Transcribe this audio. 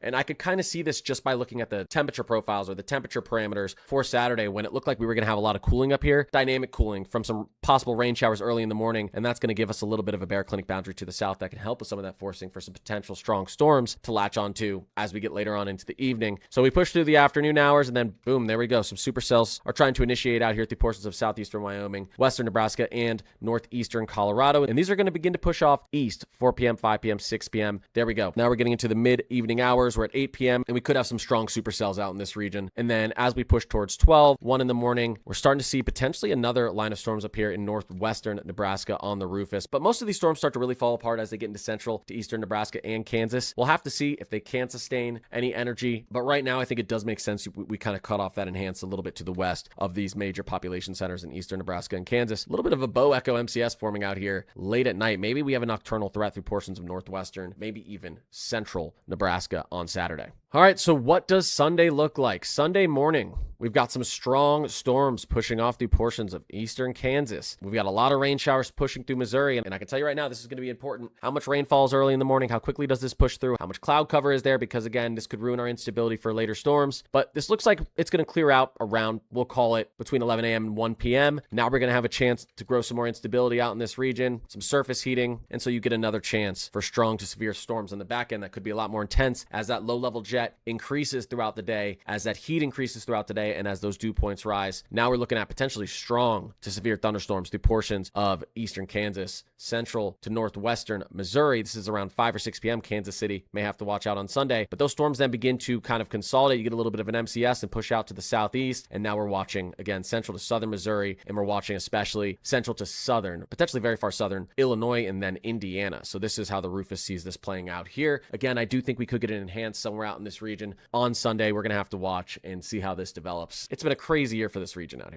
And I could kind of see this just by looking at the temperature profiles or the temperature parameters for Saturday when it looked like we were going to have a lot of cooling up here, dynamic cooling from some possible rain showers early in the morning. And that's going to give us a little bit of a Bear Clinic boundary to the south that can help with some of that forcing for some potential strong storms to latch onto as we get later on into the evening. So we push through the afternoon hours and then boom, there we go. Some supercells are trying to initiate out here through portions of southeastern Wyoming, western Nebraska, and northeastern Colorado. And these are going to begin to push off east 4 p.m., 5 p.m., 6 p.m. There we go. Now we're getting into the mid-evening hours. We're at 8 p.m. and we could have some strong supercells out in this region. And then as we push towards 12, 1 in the morning, we're starting to see potentially another line of storms up here in northwestern Nebraska on the Rufus. But most of these storms start to really fall apart as they get into central to eastern Nebraska and Kansas. We'll have to see if they can sustain any energy. But right now, I think it does make sense. We kind of cut off that enhance a little bit to the west of these major population centers in eastern Nebraska and Kansas. A little bit of a bow echo MCS forming out here late at night. Maybe we have a nocturnal threat through portions of northwestern, maybe even central Nebraska on Saturday. All right, so what does Sunday look like? Sunday morning, we've got some strong storms pushing off through portions of eastern Kansas. We've got a lot of rain showers pushing through Missouri, and I can tell you right now, this is going to be important. How much rain falls early in the morning? How quickly does this push through? How much cloud cover is there? Because again, this could ruin our instability for later storms, but this looks like it's going to clear out around, we'll call it between 11 a.m. and 1 p.m. Now we're going to have a chance to grow some more instability out in this region, some surface heating, and so you get another chance for strong to severe storms on the back end that could be a lot more intense as that low-level jet increases throughout the day, as that heat increases throughout the day, and as those dew points rise. Now we're looking at potentially strong to severe thunderstorms through portions of eastern Kansas, central to northwestern Missouri. This is around 5 or 6 p.m. Kansas City may have to watch out on Sunday, but those storms then begin to kind of consolidate. You get a little bit of an MCS and push out to the southeast, and now we're watching, again, central to southern Missouri, and we're watching especially central to southern, potentially very far southern, Illinois, and then Indiana. So this is how the Rufus sees this playing out here. Again, I do think we could get an enhanced somewhere out in this region on Sunday. We're going to have to watch and see how this develops. It's been a crazy year for this region out here.